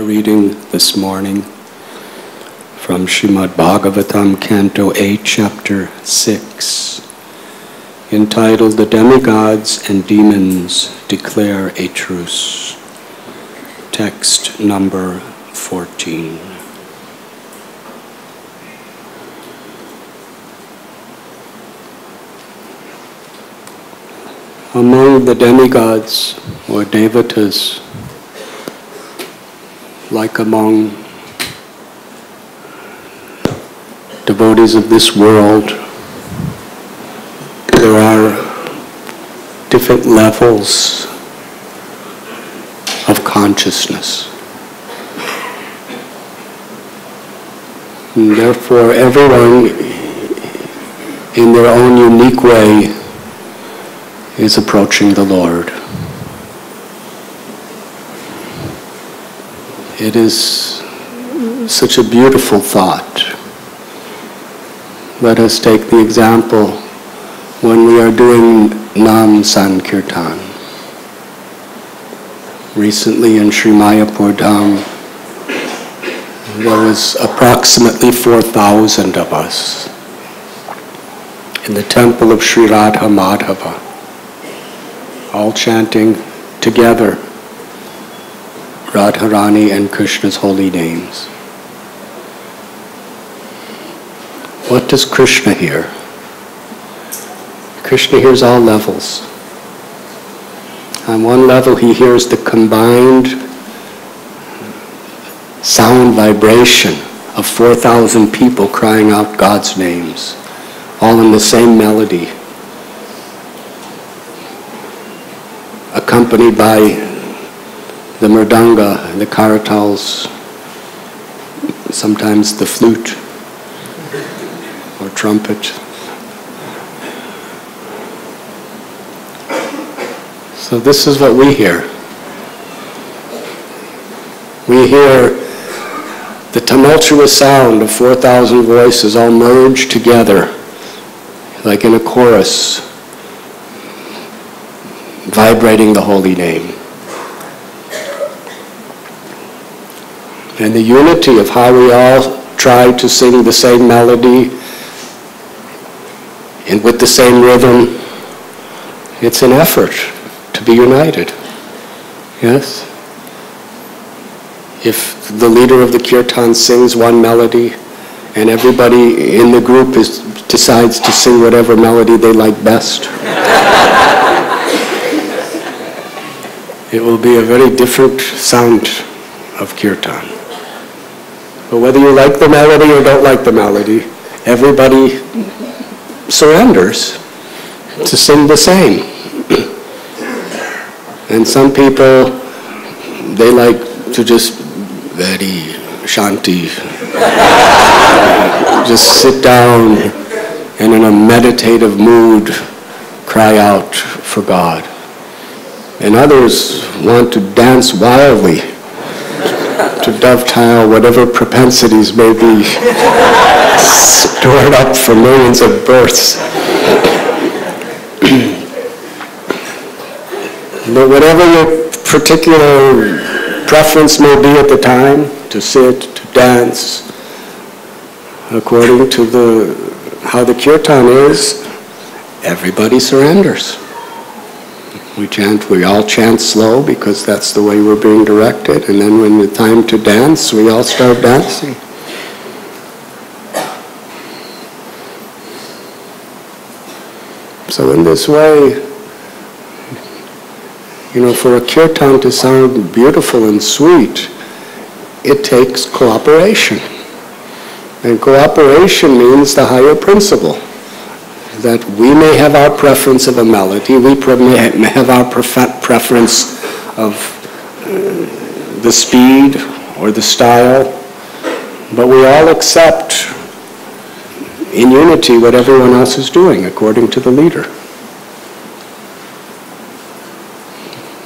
reading this morning from Srimad Bhagavatam, Canto 8, Chapter 6, entitled The Demigods and Demons Declare a Truce. Text number 14. Among the demigods or devatas, like among devotees of this world, there are different levels of consciousness. And therefore, everyone in their own unique way is approaching the Lord. It is such a beautiful thought. Let us take the example when we are doing Nam Sankirtan. Recently in Sri Mayapur Dham, there was approximately 4,000 of us in the temple of Sri Radha-Madhava, all chanting together Radharani and Krishna's holy names. What does Krishna hear? Krishna hears all levels. On one level, he hears the combined sound vibration of 4,000 people crying out God's names, all in the same melody, accompanied by the mridanga, the karatals, sometimes the flute or trumpet. So this is what we hear. We hear the tumultuous sound of 4,000 voices all merged together, like in a chorus, vibrating the holy name. And the unity of how we all try to sing the same melody and with the same rhythm, it's an effort to be united. Yes? If the leader of the kirtan sings one melody and everybody in the group decides to sing whatever melody they like best, it will be a very different sound of kirtan. But whether you like the melody or don't like the melody, everybody surrenders to sing the same. And some people, they like to just very shanti, just sit down and in a meditative mood cry out for God. And others want to dance wildly to dovetail whatever propensities may be stored up for millions of births. But whatever your particular preference may be at the time, to sit, to dance, according to how the kirtan is, everybody surrenders. We all chant slow because that's the way we're being directed, and then when it's time to dance, we all start dancing. So in this way, for a kirtan to sound beautiful and sweet, it takes cooperation. And cooperation means the higher principle, that we may have our preference of a melody, we may have our preference of the speed or the style, but we all accept in unity what everyone else is doing according to the leader.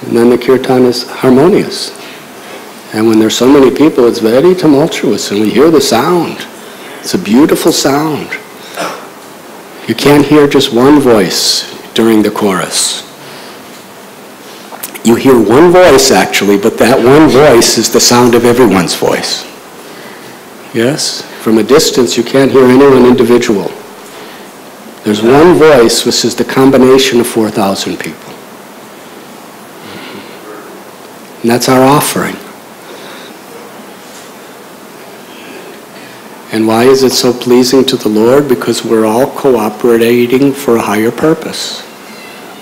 And then the kirtan is harmonious. And when there's so many people, it's very tumultuous, and we hear the sound. It's a beautiful sound. You can't hear just one voice during the chorus. You hear one voice actually, but that one voice is the sound of everyone's voice. Yes? From a distance you can't hear anyone individual. There's one voice which is the combination of 4,000 people. And that's our offering. And why is it so pleasing to the Lord? Because we're all cooperating for a higher purpose.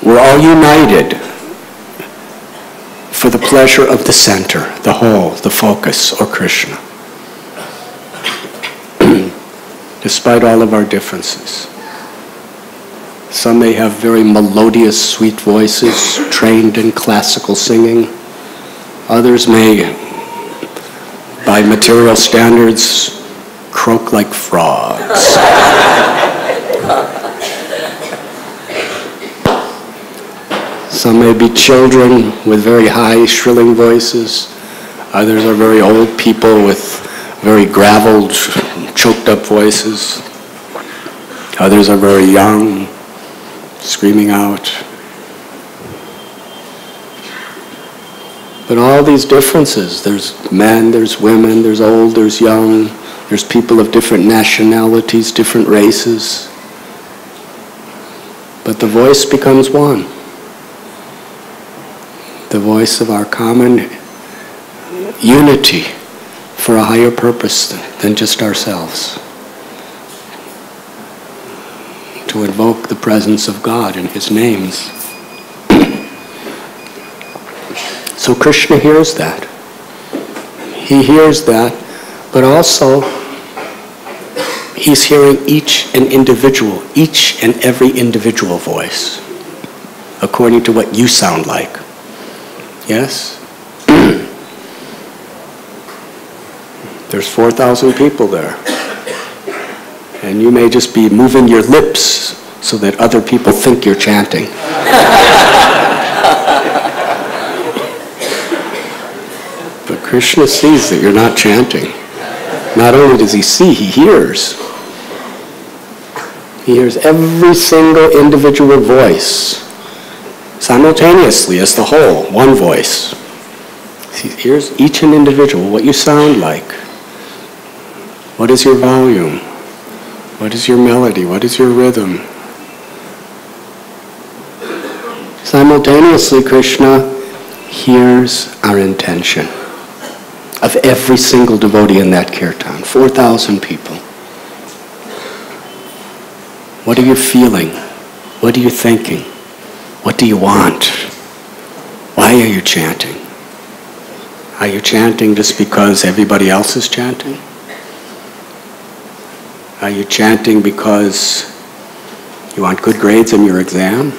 We're all united for the pleasure of the center, the whole, the focus, or Krishna. Despite all of our differences. Some may have very melodious, sweet voices, trained in classical singing. Others may, by material standards, croak like frogs. Some may be children with very high, shrilling voices. Others are very old people with very graveled, choked up voices. Others are very young, screaming out. But all these differences, there's men, there's women, there's old, there's young, there's people of different nationalities, different races. But the voice becomes one. The voice of our common unity for a higher purpose than just ourselves. To invoke the presence of God in His names. So Krishna hears that. He hears that, but also He's hearing each and every individual voice, according to what you sound like. Yes? There's 4,000 people there. And you may just be moving your lips so that other people think you're chanting. But Krishna sees that you're not chanting. Not only does He see, He hears. He hears every single individual voice simultaneously as the whole, one voice. He hears each and individual, what you sound like. What is your volume? What is your melody? What is your rhythm? Simultaneously, Krishna hears our intention of every single devotee in that kirtan, 4,000 people. What are you feeling? What are you thinking? What do you want? Why are you chanting? Are you chanting just because everybody else is chanting? Are you chanting because you want good grades in your exam?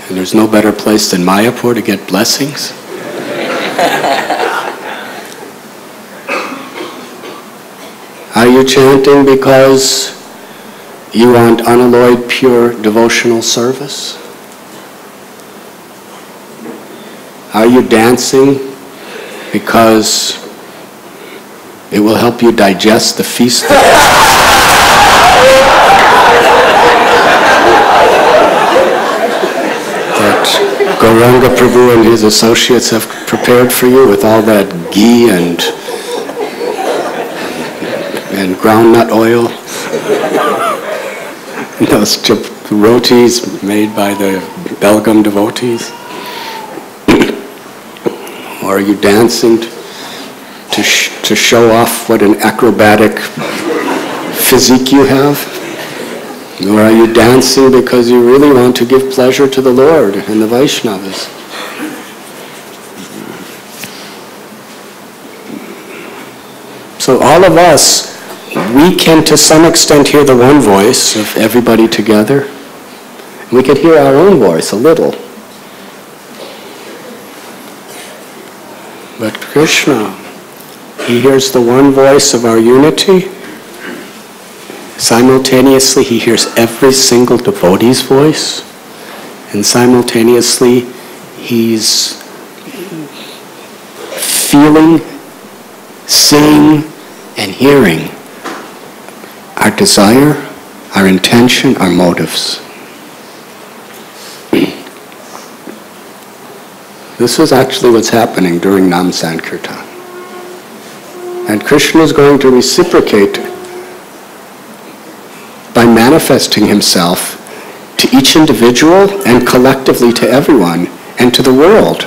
And there's no better place than Mayapur to get blessings? Are you chanting because you want unalloyed, pure devotional service? Are you dancing because it will help you digest the feast that Gauranga Prabhu and his associates have prepared for you with all that ghee and groundnut oil? Those rotis made by the Belgium devotees? Or are you dancing to show off what an acrobatic physique you have? Or are you dancing because you really want to give pleasure to the Lord and the Vaishnavas? So all of us, we can to some extent hear the one voice of everybody together. We can hear our own voice a little. But Krishna, He hears the one voice of our unity. Simultaneously, He hears every single devotee's voice. And simultaneously, He's feeling, seeing, and hearing our desire, our intention, our motives. This is actually what's happening during Nam Sankirtan. And Krishna is going to reciprocate by manifesting himself to each individual and collectively to everyone and to the world,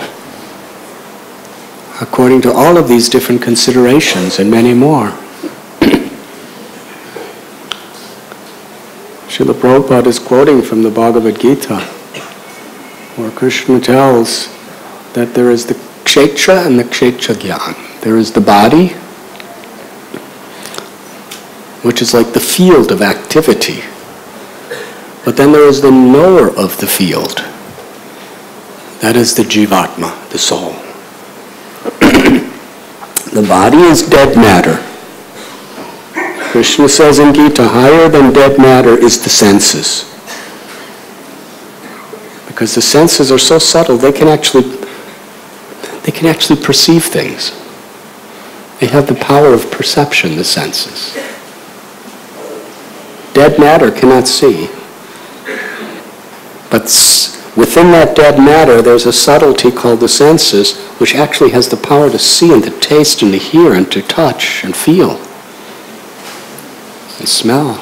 according to all of these different considerations and many more. Srila Prabhupada is quoting from the Bhagavad Gita, where Krishna tells that there is the kshetra and the kshetra jnana. There is the body, which is like the field of activity. But then there is the knower of the field. That is the jivatma, the soul. The body is dead matter. Krishna says in Gita, higher than dead matter is the senses. Because the senses are so subtle, they can actually perceive things. They have the power of perception, the senses. Dead matter cannot see. But within that dead matter, there's a subtlety called the senses, which actually has the power to see and to taste and to hear and to touch and feel and smell.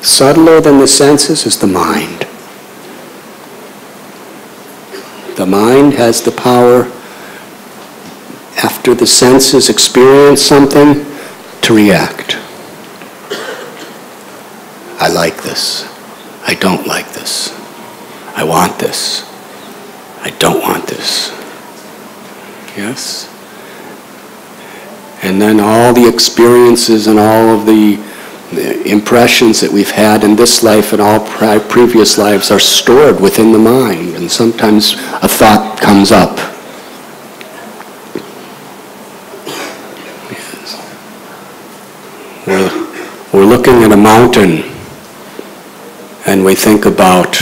Subtler than the senses is the mind. The mind has the power, after the senses experience something, to react. I like this. I don't like this. I want this. I don't want this. Yes? And then all the experiences and all of the impressions that we've had in this life and all previous lives are stored within the mind. And sometimes a thought comes up. Yes. We're looking at a mountain, and we think about,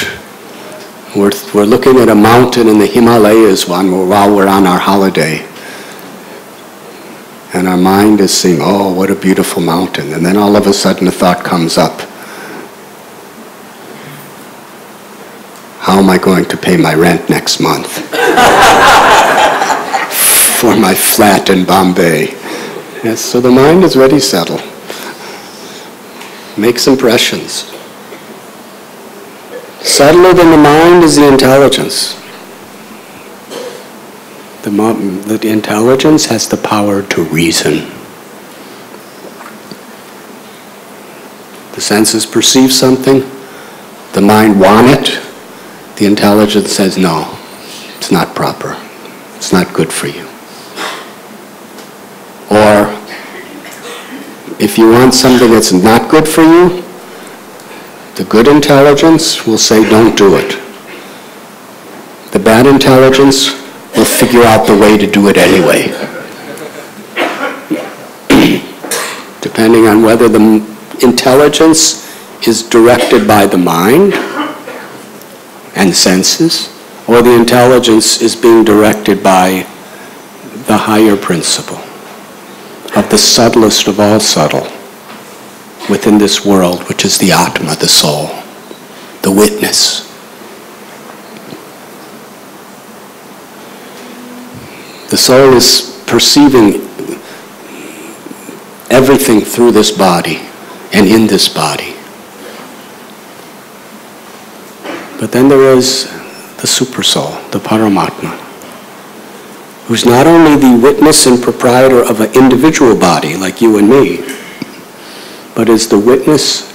we're looking at a mountain in the Himalayas while we're on our holiday. And our mind is saying, oh, what a beautiful mountain. And then all of a sudden a thought comes up. How am I going to pay my rent next month? For my flat in Bombay. Yes, so the mind is very subtle. Makes impressions. Subtler than the mind is the intelligence. The intelligence has the power to reason. The senses perceive something, the mind wants it, the intelligence says, no, it's not proper, it's not good for you. Or, if you want something that's not good for you, the good intelligence will say, don't do it. The bad intelligence will figure out the way to do it anyway. Depending on whether the intelligence is directed by the mind and senses, or the intelligence is being directed by the higher principle of the subtlest of all subtle within this world, which is the Atma, the soul, the witness. The soul is perceiving everything through this body and in this body. But then there is the super soul, the Paramatma, who's not only the witness and proprietor of an individual body like you and me, but is the witness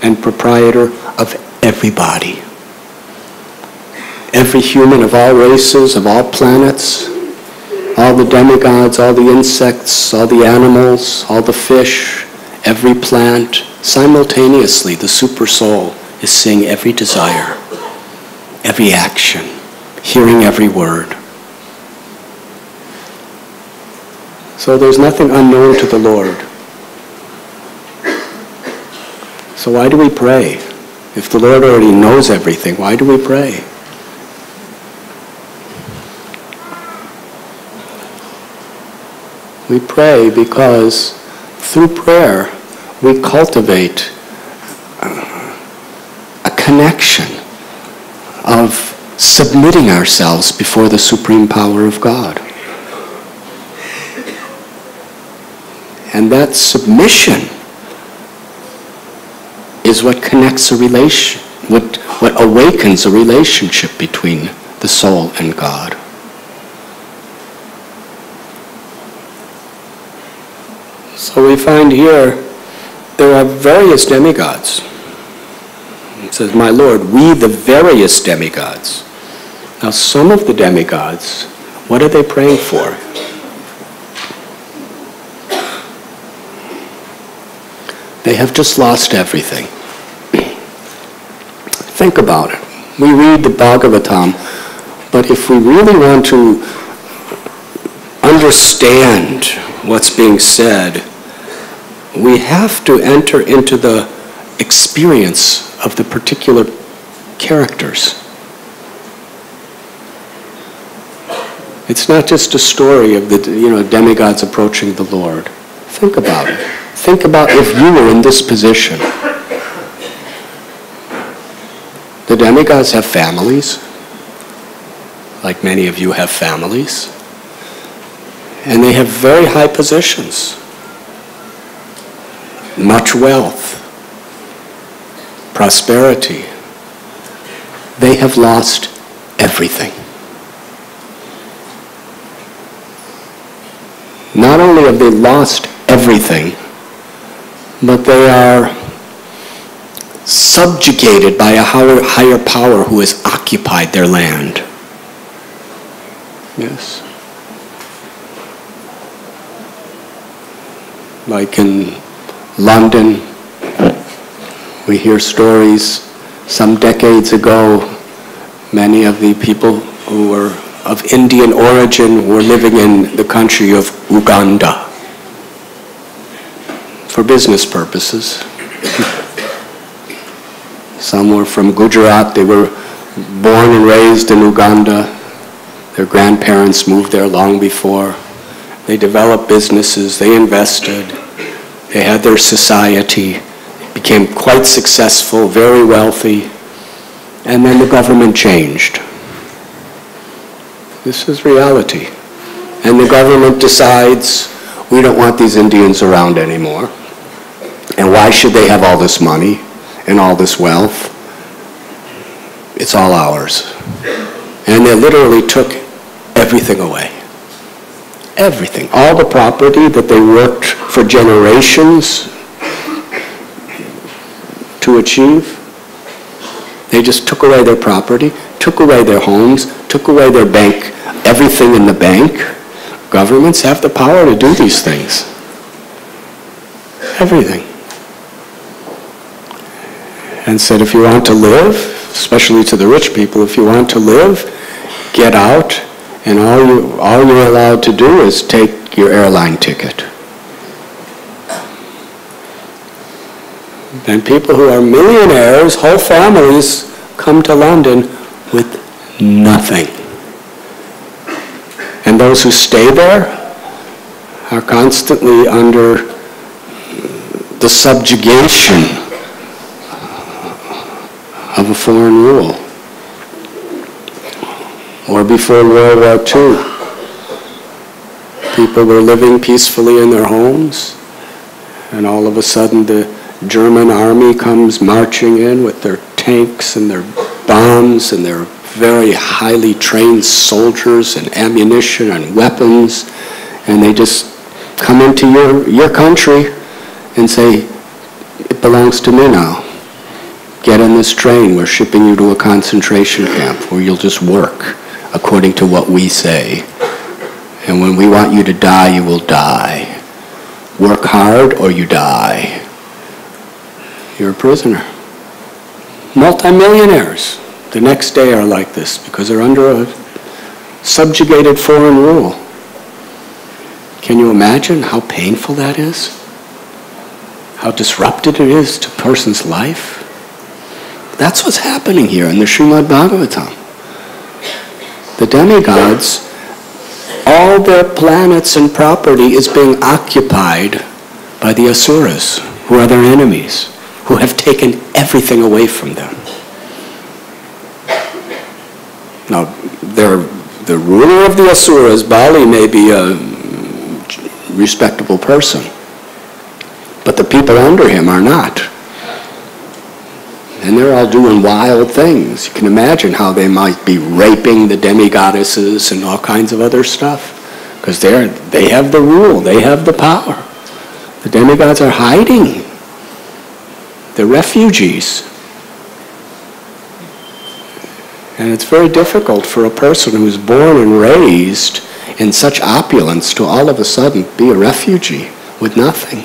and proprietor of every body. Every human of all races, of all planets, all the demigods, all the insects, all the animals, all the fish, every plant, simultaneously the super soul is seeing every desire, every action, hearing every word. So there's nothing unknown to the Lord. So why do we pray? If the Lord already knows everything, why do we pray? We pray because through prayer we cultivate a connection of submitting ourselves before the supreme power of God. And that submission is what connects a relation, what awakens a relationship between the soul and God. So we find here there are various demigods. It says, my Lord, we the various demigods. Now some of the demigods, what are they praying for? They have just lost everything. Think about it. We read the Bhagavatam, but if we really want to understand what's being said, we have to enter into the experience of the particular characters. It's not just a story of the demigods approaching the Lord. Think about it. Think about if you were in this position. The demigods have families, like many of you have families, and they have very high positions, much wealth, prosperity. They have lost everything. Not only have they lost everything, but they are subjugated by a higher power who has occupied their land. Yes. Like in London, we hear stories. Some decades ago, many of the people who were of Indian origin were living in the country of Uganda for business purposes. Some were from Gujarat. They were born and raised in Uganda. Their grandparents moved there long before. They developed businesses. They invested. They had their society. Became quite successful, very wealthy. And then the government changed. This is reality. And the government decides, we don't want these Indians around anymore. And why should they have all this money and all this wealth? It's all ours. And they literally took everything away. Everything. All the property that they worked for generations to achieve. They just took away their property, took away their homes, took away their bank, everything in the bank. Governments have the power to do these things. Everything. And said, if you want to live, especially to the rich people, if you want to live, get out, and all you're allowed to do is take your airline ticket. And people who are millionaires, whole families, come to London with nothing. And those who stay there are constantly under the subjugation of a foreign rule. Or before World War II, people were living peacefully in their homes, and all of a sudden the German army comes marching in with their tanks and their bombs and their very highly trained soldiers and ammunition and weapons, and they just come into your country and say, it belongs to me now. Get in this train, we're shipping you to a concentration camp where you'll just work according to what we say. And when we want you to die, you will die. Work hard or you die. You're a prisoner. Multimillionaires the next day are like this because they're under a subjugated foreign rule. Can you imagine how painful that is? How disrupted it is to a person's life? That's what's happening here in the Srimad Bhagavatam. The demigods, all their planets and property is being occupied by the asuras, who are their enemies, who have taken everything away from them. Now, the ruler of the Asuras, Bali, may be a respectable person, but the people under him are not. And they're all doing wild things. You can imagine how they might be raping the demigoddesses and all kinds of other stuff, because they have the rule, they have the power. The demigods are hiding. They're refugees. And it's very difficult for a person who's born and raised in such opulence to all of a sudden be a refugee with nothing.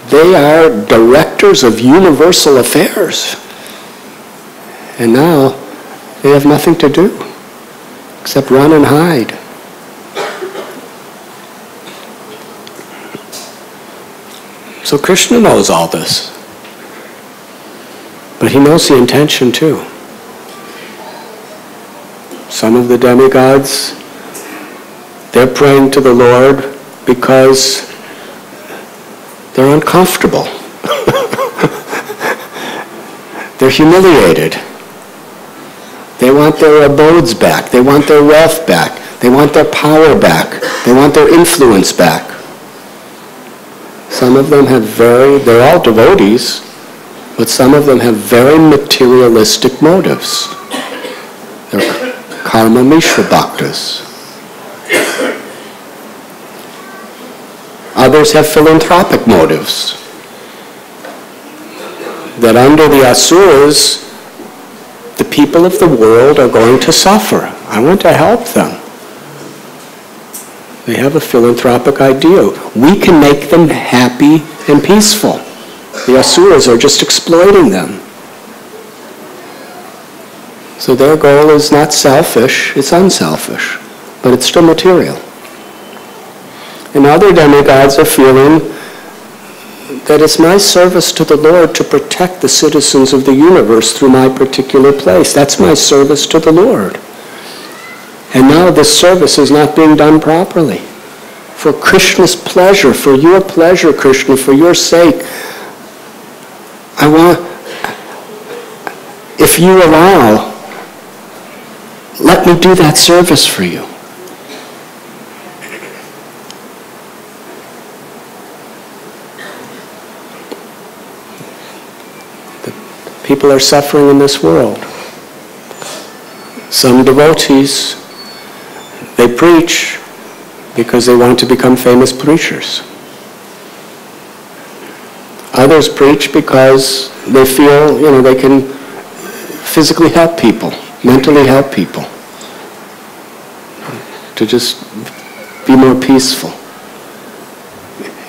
They are directors of universal affairs. And now they have nothing to do except run and hide. So Krishna knows all this. But he knows the intention too. Some of the demigods, they're praying to the Lord because they're uncomfortable. They're humiliated. They want their abodes back. They want their wealth back. They want their power back. They want their influence back. Some of them have they're all devotees, but some of them have very materialistic motives. They're karma mishra bhaktas. Others have philanthropic motives. That under the asuras, the people of the world are going to suffer. I want to help them. They have a philanthropic ideal. We can make them happy and peaceful. The asuras are just exploiting them. So their goal is not selfish, it's unselfish, but it's still material. And other demigods are feeling that it's my service to the Lord to protect the citizens of the universe through my particular place. That's my service to the Lord. And now this service is not being done properly. For Krishna's pleasure, for your pleasure, Krishna, for your sake, if you allow, let me do that service for you. People are suffering in this world. Some devotees, they preach because they want to become famous preachers. Others preach because they feel, they can physically help people, mentally help people, to just be more peaceful.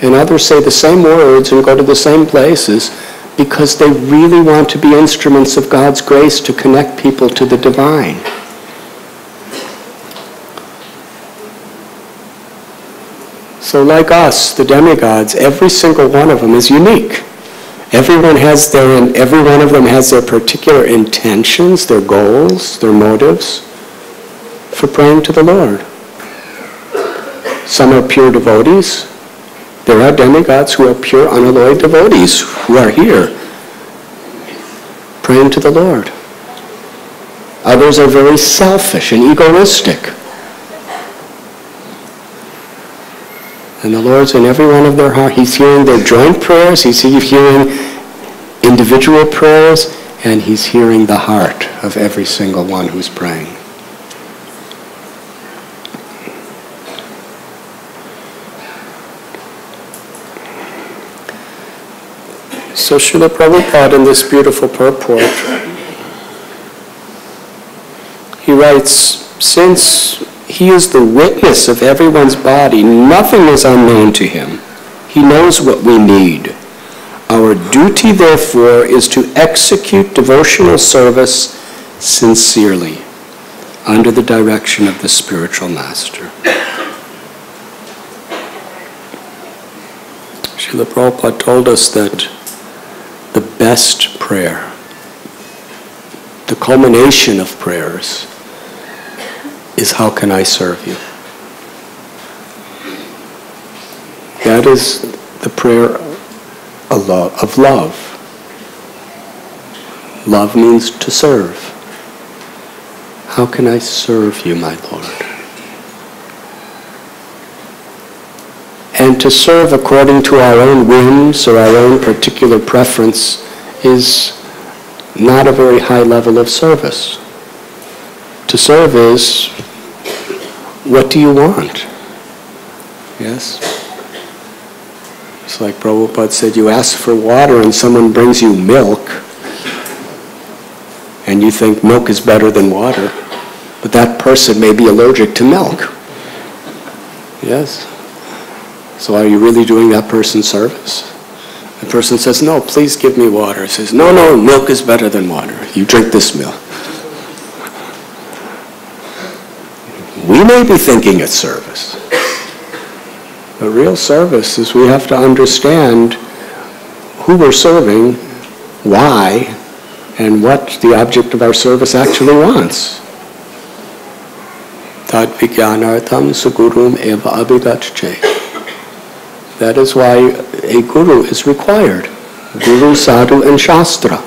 And others say the same words and go to the same places because they really want to be instruments of God's grace to connect people to the divine. So like us, the demigods, every single one of them is unique. Every one of them has their particular intentions, their goals, their motives for praying to the Lord. Some are pure devotees. There are demigods who are pure, unalloyed devotees who are here praying to the Lord. Others are very selfish and egoistic. And the Lord's in every one of their hearts. He's hearing their joint prayers, he's hearing individual prayers, and he's hearing the heart of every single one who's praying. So Srila Prabhupada, in this beautiful purport, he writes, since he is the witness of everyone's body, nothing is unknown to him. He knows what we need. Our duty, therefore, is to execute devotional service sincerely, under the direction of the spiritual master. Srila Prabhupada told us that the best prayer, the culmination of prayers, is how can I serve you? That is the prayer of love. Love means to serve. How can I serve you, my Lord? And to serve according to our own whims or our own particular preference is not a very high level of service. To serve is, what do you want? Yes? It's like Prabhupada said, you ask for water and someone brings you milk, and you think milk is better than water, but that person may be allergic to milk. Yes? So are you really doing that person service? The person says, no, please give me water. He says, no, milk is better than water. You drink this milk. We may be thinking it's service. But real service is we have to understand who we're serving, why, and what the object of our service actually wants. Tad vijnanartham sugurum eva abhigacche. That is why a guru is required. Guru, sadhu, and shastra.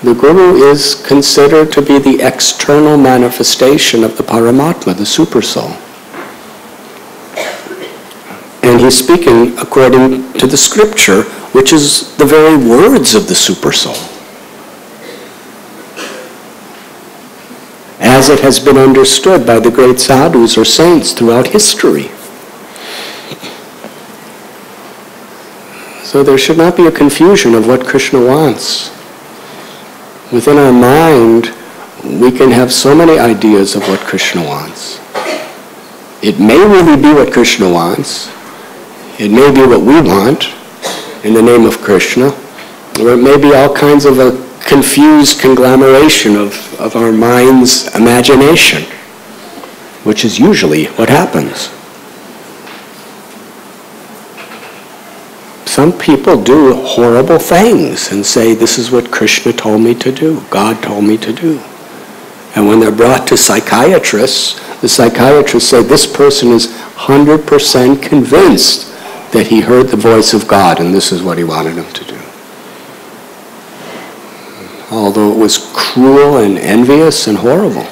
The guru is considered to be the external manifestation of the Paramatma, the Supersoul. And he's speaking according to the scripture, which is the very words of the Supersoul, as it has been understood by the great sadhus or saints throughout history. So there should not be a confusion of what Krishna wants. Within our mind, we can have so many ideas of what Krishna wants. It may really be what Krishna wants. It may be what we want in the name of Krishna. Or it may be all kinds of a confused conglomeration of our mind's imagination, which is usually what happens. Some people do horrible things and say, this is what Krishna told me to do, God told me to do. And when they're brought to psychiatrists, the psychiatrists say, this person is 100% convinced that he heard the voice of God and this is what he wanted him to do. Although it was cruel and envious and horrible.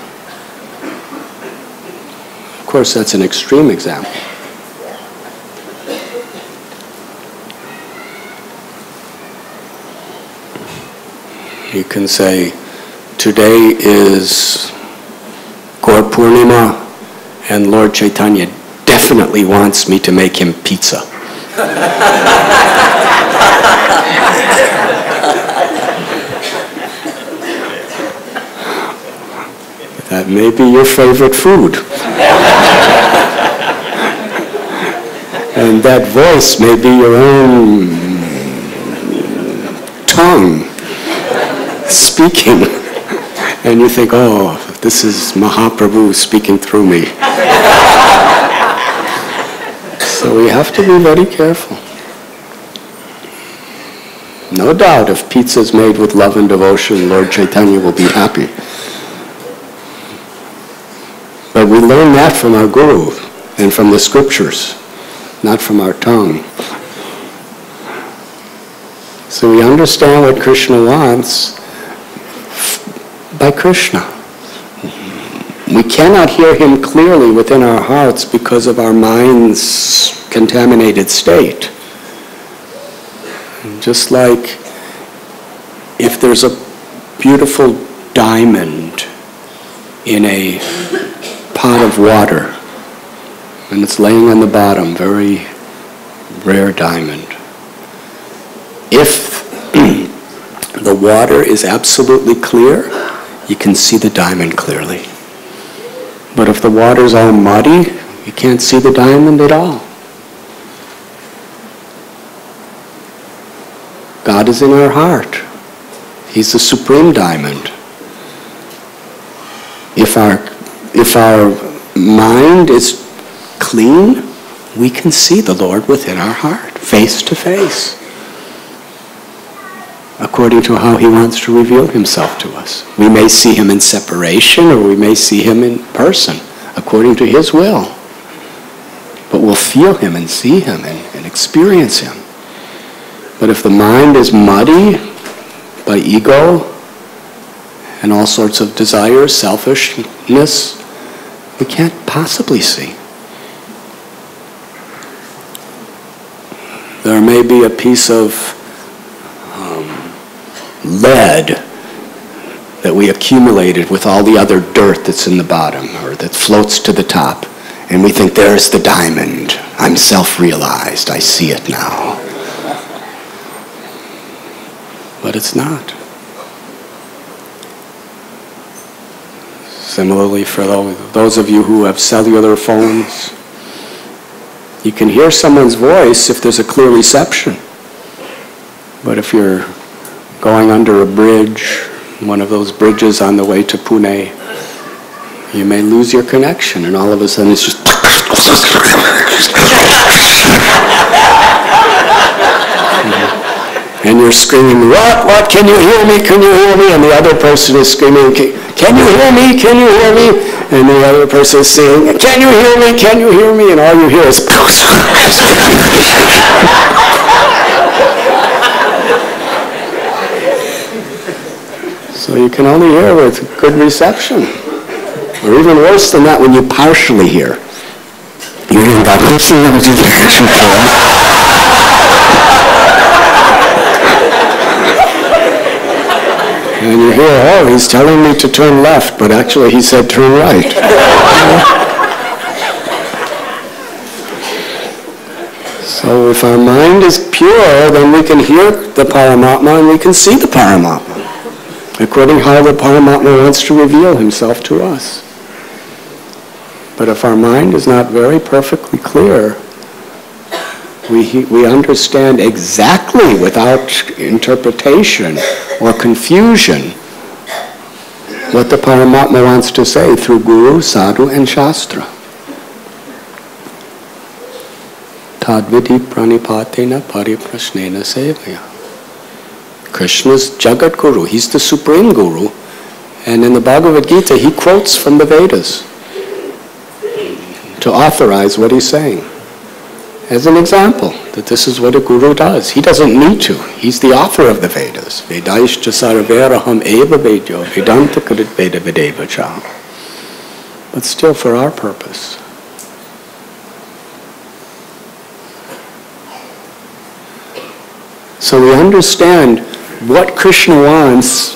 Of course, that's an extreme example. You can say, today is Gaur Purnima and Lord Chaitanya definitely wants me to make him pizza. That may be your favorite food. And that voice may be your own tongue speaking. And you think, oh, this is Mahaprabhu speaking through me. So we have to be very careful. No doubt if pizza is made with love and devotion, Lord Chaitanya will be happy. But we learn that from our Guru and from the scriptures, not from our tongue. So we understand what Krishna wants by Krishna. We cannot hear him clearly within our hearts because of our mind's contaminated state. Just like if there's a beautiful diamond in a pot of water and it's laying on the bottom, very rare diamond. If the water is absolutely clear, you can see the diamond clearly. But if the water's all muddy, you can't see the diamond at all. God is in our heart. He's the supreme diamond. If our mind is clean, we can see the Lord within our heart, face to face, according to how he wants to reveal himself to us. We may see him in separation or we may see him in person, according to his will. But we'll feel him and see him and experience him. But if the mind is muddy by ego and all sorts of desires, selfishness, we can't possibly see. There may be a piece of lead that we accumulated with all the other dirt that's in the bottom or that floats to the top. And we think, there's the diamond. I'm self-realized. I see it now. But it's not. Similarly, for those of you who have cellular phones, you can hear someone's voice if there's a clear reception. But if you're going under a bridge, one of those bridges on the way to Pune, you may lose your connection, and all of a sudden it's just and you're screaming, what, can you hear me, can you hear me? And the other person is screaming, can you hear me, can you hear me? And the other person is saying, can you hear me, can you hear me? And all you hear is so you can only hear with good reception. Or even worse than that, when you partially hear. You're hearing about and you hear, oh, he's telling me to turn left, but actually he said turn right. So if our mind is pure, then we can hear the Paramatma and we can see the Paramatma, according how the Paramatma wants to reveal himself to us. But if our mind is not very perfectly clear, we understand exactly without interpretation or confusion what the Paramatma wants to say through Guru, Sadhu, and Shastra. Tadvidi pranipatena pariprashnena sevaya. Krishna's Jagat Guru. He's the Supreme Guru. And in the Bhagavad Gita, he quotes from the Vedas to authorize what he's saying. As an example, that this is what a guru does. He doesn't need to. He's the author of the Vedas. Vedaishcha sarveraham eva vedyo vedanta karit veda vedeva cha. But still for our purpose. So we understand what Krishna wants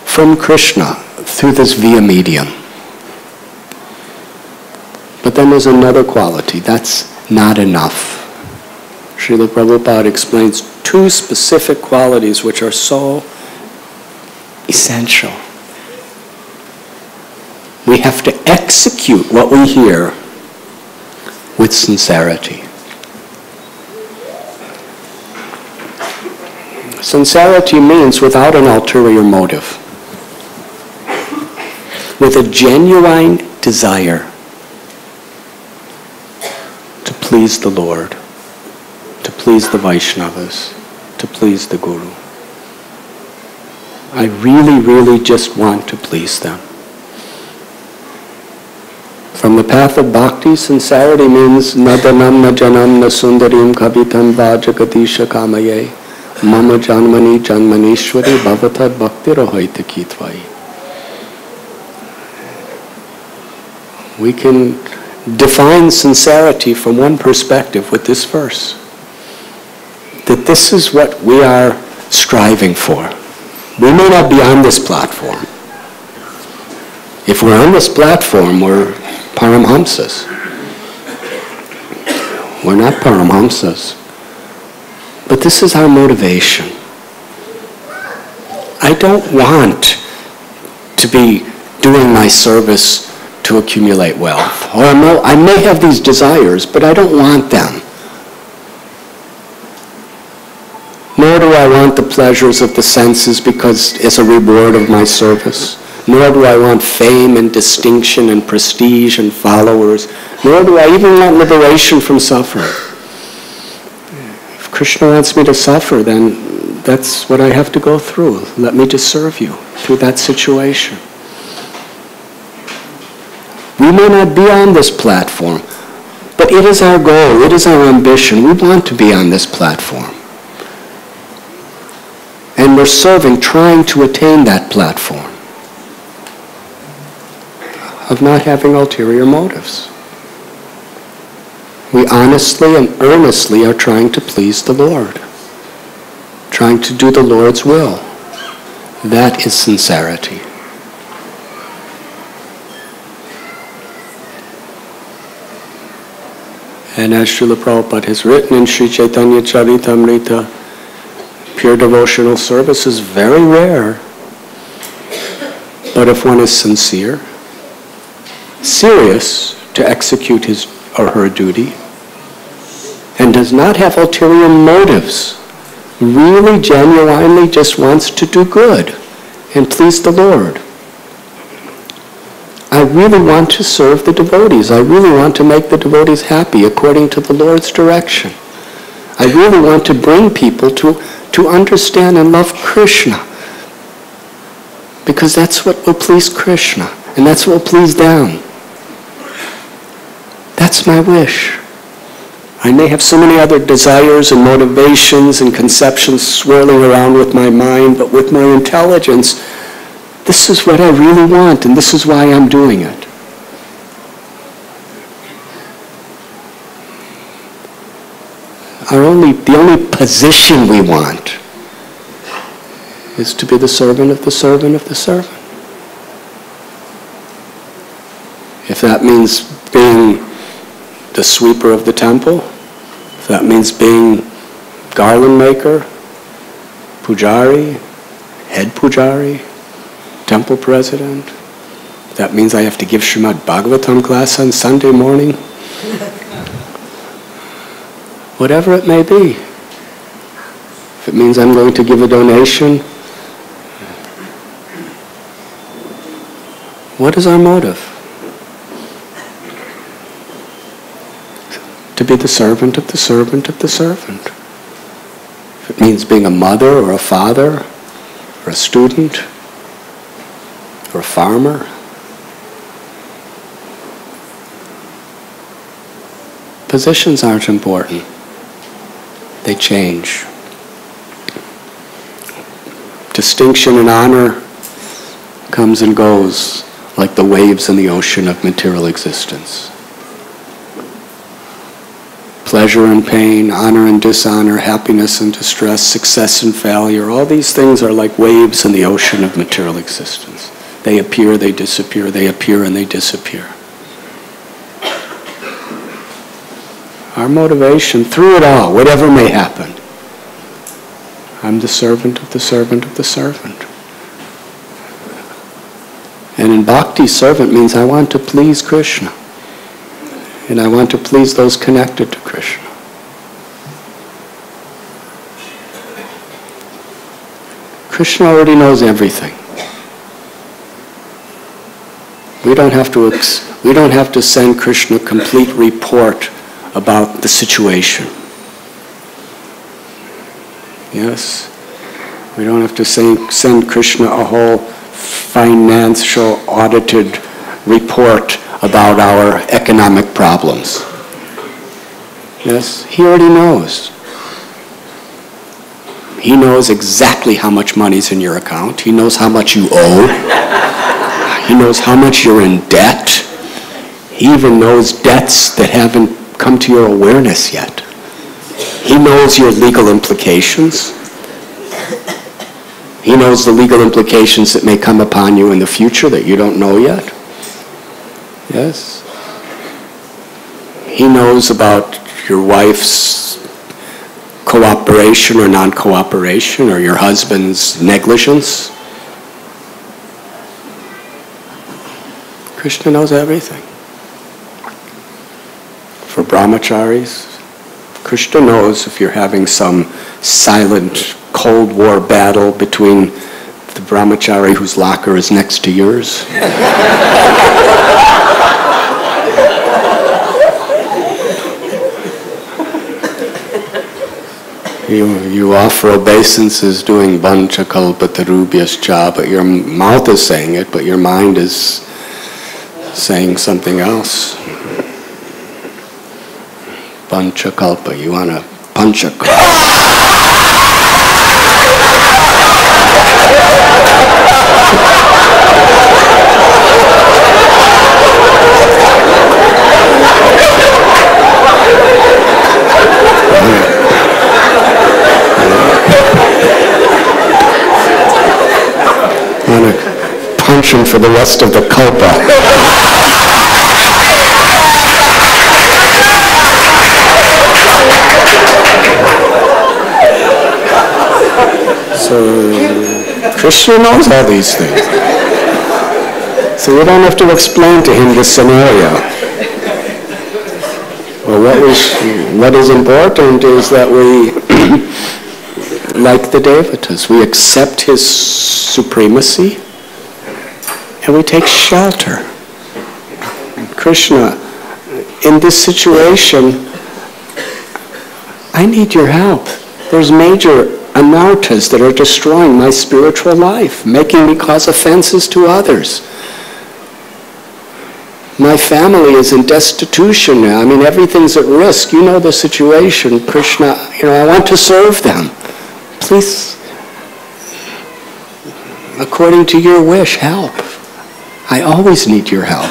from Krishna through this via medium. But then there's another quality. That's not enough. Srila Prabhupada explains two specific qualities which are so essential. We have to execute what we hear with sincerity. Sincerity means without an ulterior motive, with a genuine desire to please the Lord, to please the Vaishnavas, to please the Guru. I really, really just want to please them. From the path of bhakti, sincerity means nadanam na janam na sundarim kavitam vajagatisha kamaye mama janmani janmanishwari bhavatad bhakti rahoita kitvai. We can define sincerity from one perspective with this verse. That this is what we are striving for. We may not be on this platform. If we're on this platform, we're Paramhamsas. We're not Paramhamsas. But this is our motivation. I don't want to be doing my service to accumulate wealth. Or I may have these desires, but I don't want them. Nor do I want the pleasures of the senses because it's a reward of my service. Nor do I want fame and distinction and prestige and followers. Nor do I even want liberation from suffering. If Krishna wants me to suffer, then that's what I have to go through. Let me just serve you through that situation. We may not be on this platform, but it is our goal, it is our ambition. We want to be on this platform. when we're serving, trying to attain that platform of not having ulterior motives. We honestly and earnestly are trying to please the Lord, trying to do the Lord's will. That is sincerity. And as Srila Prabhupada has written in Sri Chaitanya Charitamrita, pure devotional service is very rare. But if one is sincere, serious to execute his or her duty, and does not have ulterior motives, really genuinely just wants to do good and please the Lord. I really want to serve the devotees. I really want to make the devotees happy according to the Lord's direction. I really want to bring people to understand and love Krishna, because that's what will please Krishna, and that's what will please them. That's my wish. I may have so many other desires and motivations and conceptions swirling around with my mind, but with my intelligence, this is what I really want, and this is why I'm doing it. The only position we want is to be the servant of the servant of the servant. If that means being the sweeper of the temple, if that means being garland maker, pujari, head pujari, temple president, if that means I have to give Srimad Bhagavatam class on Sunday morning, whatever it may be. If it means I'm going to give a donation, what is our motive? To be the servant of the servant of the servant. If it means being a mother or a father or a student or a farmer, positions aren't important. They change. Distinction and honor comes and goes like the waves in the ocean of material existence. Pleasure and pain, honor and dishonor, happiness and distress, success and failure, all these things are like waves in the ocean of material existence. They appear, they disappear, they appear and they disappear. Our motivation through it all, whatever may happen, I'm the servant of the servant of the servant. And in bhakti, servant means I want to please Krishna. And I want to please those connected to Krishna. Krishna already knows everything. We don't have to send Krishna a complete report about the situation. Yes? We don't have to send Krishna a whole financial audited report about our economic problems. Yes? He already knows. He knows exactly how much money's in your account. He knows how much you owe. He knows how much you're in debt. He even knows debts that haven't come to your awareness yet. He knows your legal implications. He knows the legal implications that may come upon you in the future that you don't know yet. Yes? He knows about your wife's cooperation or non-cooperation, or your husband's negligence. Krishna knows everything. For brahmacharis, Krishna knows if you're having some silent Cold War battle between the brahmachari whose locker is next to yours. You offer obeisances doing Banchakalpa Tarubhyascha, but your mouth is saying it, but your mind is saying something else. Panchakalpa, you want to panchakalpa. I'm going to punch him for the rest of the kalpa. So Krishna knows all these things. So you don't have to explain to him the scenario. Well, what is important is that we, like the Devatas, we accept his supremacy and we take shelter. Krishna, in this situation, I need your help. There's major anarthas that are destroying my spiritual life, making me cause offenses to others. My family is in destitution now. I mean, everything's at risk. You know the situation, Krishna. I want to serve them. Please, according to your wish, help. I always need your help.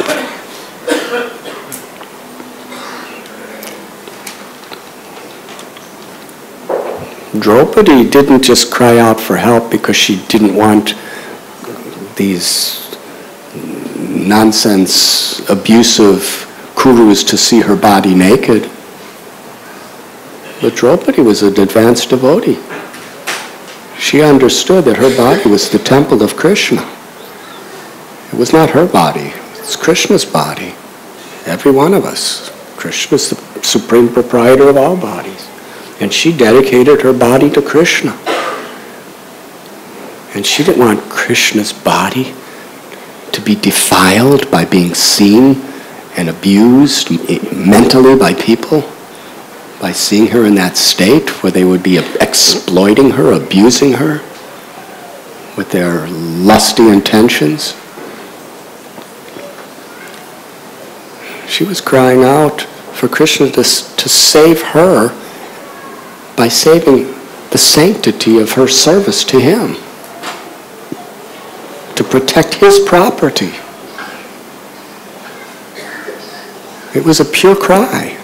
Draupadi didn't just cry out for help because she didn't want these nonsense, abusive Kurus to see her body naked. But Draupadi was an advanced devotee. She understood that her body was the temple of Krishna. It was not her body, it's Krishna's body. Every one of us. Krishna is the supreme proprietor of all bodies. And she dedicated her body to Krishna. And she didn't want Krishna's body to be defiled by being seen and abused mentally by people, by seeing her in that state where they would be exploiting her, abusing her with their lusty intentions. She was crying out for Krishna to save her by saving the sanctity of her service to him, to protect his property. It was a pure cry.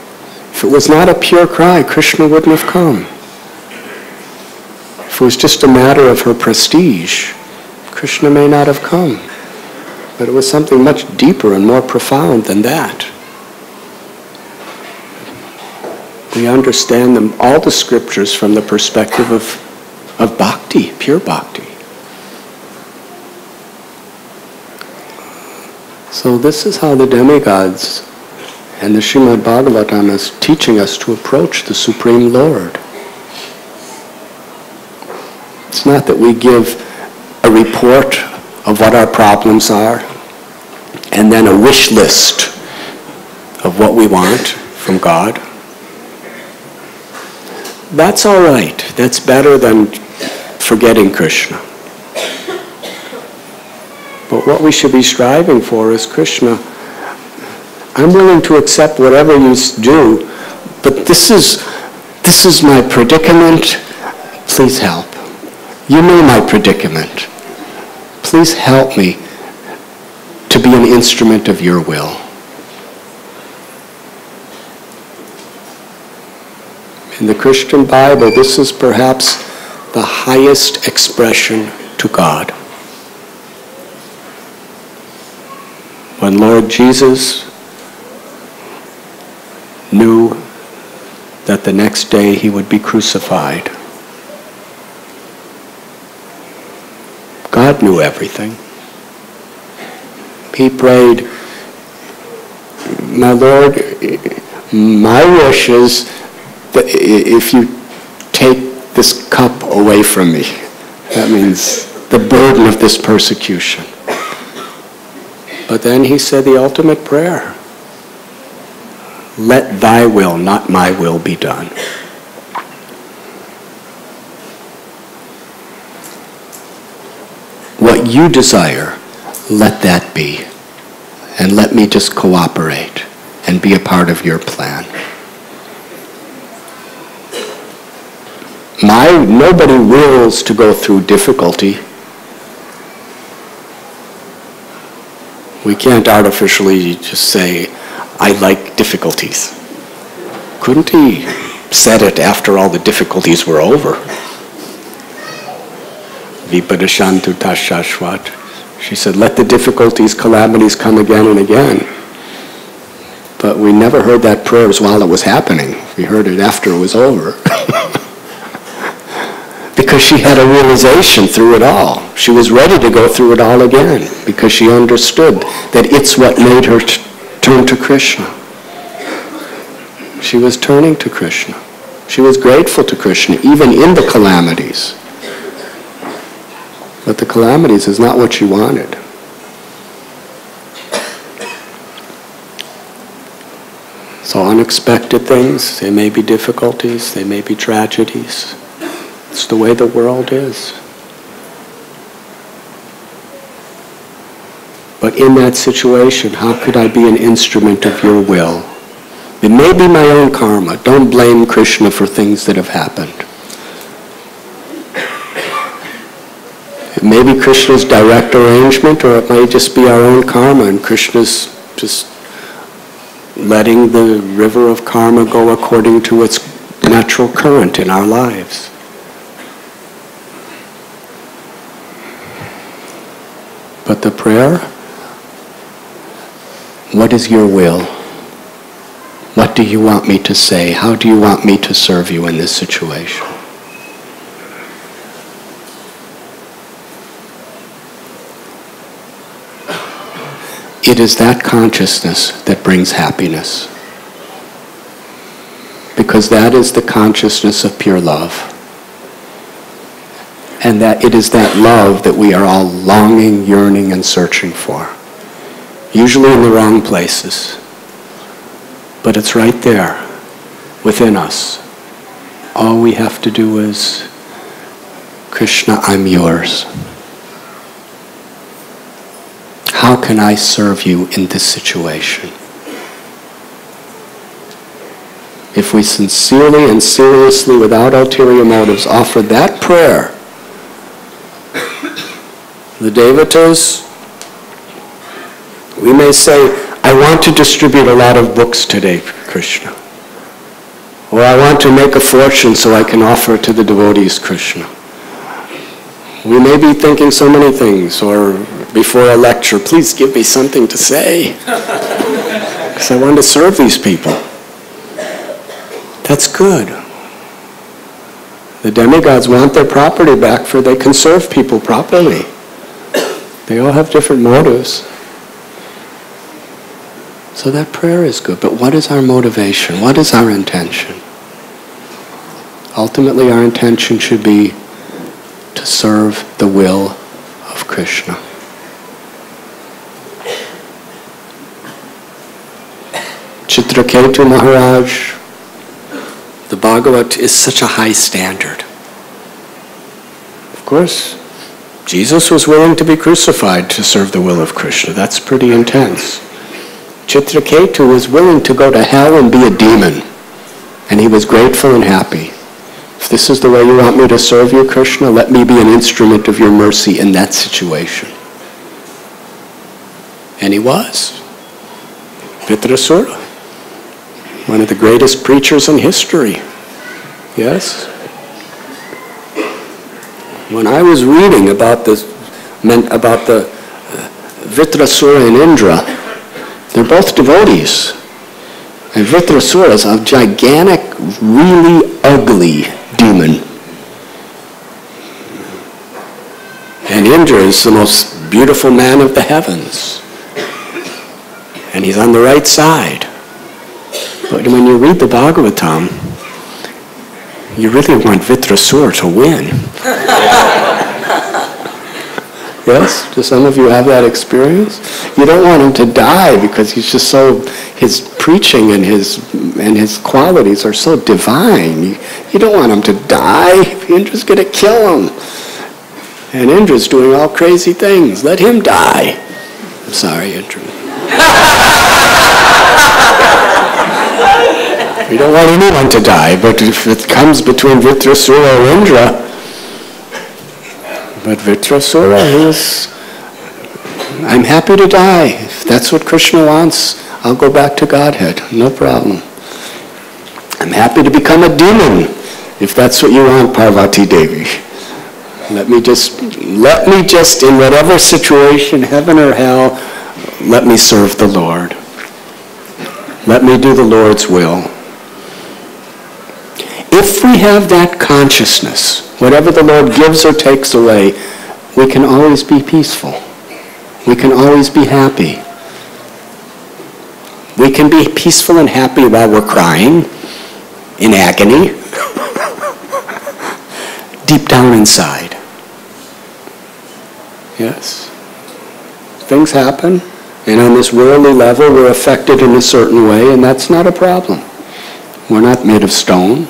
If it was not a pure cry, Krishna wouldn't have come. If it was just a matter of her prestige, Krishna may not have come. But it was something much deeper and more profound than that. We understand all the scriptures from the perspective of bhakti, pure bhakti. So this is how the demigods and the Srimad Bhagavatam is teaching us to approach the Supreme Lord. It's not that we give a report of what our problems are and then a wish list of what we want from God. That's all right. That's better than forgetting Krishna. But what we should be striving for is, Krishna, I'm willing to accept whatever you do, but this is my predicament. Please help. You know my predicament. Please help me to be an instrument of your will. In the Christian Bible, this is perhaps the highest expression to God. When Lord Jesus knew that the next day he would be crucified, God knew everything. He prayed, my Lord, my wish is that if you take this cup away from me, that means the burden of this persecution. But then he said the ultimate prayer, let thy will, not my will, be done. What you desire, let that be. And let me just cooperate and be a part of your plan. Nobody wills to go through difficulty. We can't artificially just say, I like difficulties. Couldn't he said it after all the difficulties were over? Vipadashantu tashashvat. She said, let the difficulties, calamities come again and again. But we never heard that prayers while it was happening. We heard it after it was over. Because she had a realization through it all. She was ready to go through it all again because she understood that it's what made her turn to Krishna. She was turning to Krishna. She was grateful to Krishna even in the calamities. But the calamities is not what she wanted. So unexpected things, they may be difficulties, they may be tragedies. It's the way the world is. But in that situation, how could I be an instrument of your will? It may be my own karma. Don't blame Krishna for things that have happened. It may be Krishna's direct arrangement, or it may just be our own karma, and Krishna's just letting the river of karma go according to its natural current in our lives. But the prayer, what is your will? What do you want me to say? How do you want me to serve you in this situation? It is that consciousness that brings happiness. Because that is the consciousness of pure love. And that it is that love that we are all longing, yearning, and searching for. Usually in the wrong places. But it's right there, within us. All we have to do is, Krishna, I'm yours. How can I serve you in this situation? If we sincerely and seriously, without ulterior motives, offer that prayer, the devatas, we may say, I want to distribute a lot of books today, Krishna. Or I want to make a fortune so I can offer it to the devotees, Krishna. We may be thinking so many things, or before a lecture, please give me something to say. Because I want to serve these people. That's good. The demigods want their property back for they can serve people properly. They all have different motives. So that prayer is good, but what is our motivation? What is our intention? Ultimately, our intention should be to serve the will of Krishna. Chitraketu Maharaj, the Bhagavatam is such a high standard. Of course, Jesus was willing to be crucified to serve the will of Krishna. That's pretty intense. Chitraketu was willing to go to hell and be a demon. And he was grateful and happy. If this is the way you want me to serve you, Krishna, let me be an instrument of your mercy in that situation. And he was. Vitrasura, one of the greatest preachers in history. Yes? When I was reading about the Vitrasura and Indra, they're both devotees. And Vitrasura is a gigantic, really ugly demon. And Indra is the most beautiful man of the heavens. And he's on the right side. But when you read the Bhagavatam, you really want Vitrasura to win. Yes? Do some of you have that experience? You don't want him to die because he's just so, his preaching and his qualities are so divine. You don't want him to die. Indra's going to kill him. And Indra's doing all crazy things. Let him die. I'm sorry, Indra. We don't want anyone to die, but if it comes between Vitrasura or Indra, but Vitrasura, I'm happy to die. If that's what Krishna wants, I'll go back to Godhead. No problem. I'm happy to become a demon, if that's what you want, Parvati Devi. Let me just, in whatever situation, heaven or hell, let me serve the Lord. Let me do the Lord's will. If we have that consciousness, whatever the Lord gives or takes away, we can always be peaceful. We can always be happy. We can be peaceful and happy while we're crying, in agony, deep down inside. Yes. Things happen, and on this worldly level we're affected in a certain way, and that's not a problem. We're not made of stone.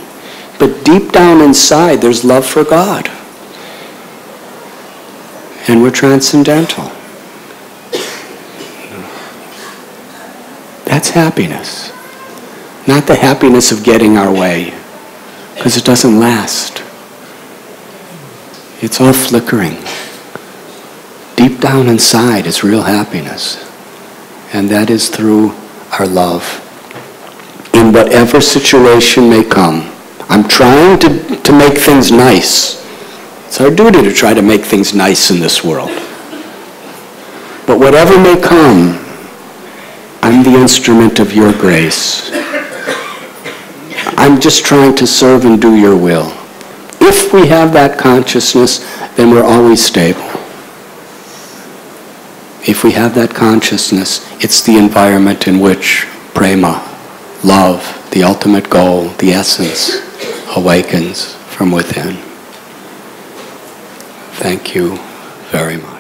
But deep down inside there's love for God. And we're transcendental. That's happiness. Not the happiness of getting our way, because it doesn't last. It's all flickering. Deep down inside is real happiness. And that is through our love. In whatever situation may come. I'm trying to make things nice. It's our duty to try to make things nice in this world. But whatever may come, I'm the instrument of your grace. I'm just trying to serve and do your will. If we have that consciousness, then we're always stable. If we have that consciousness, it's the environment in which prema, love, the ultimate goal, the essence, awakens from within. Thank you very much.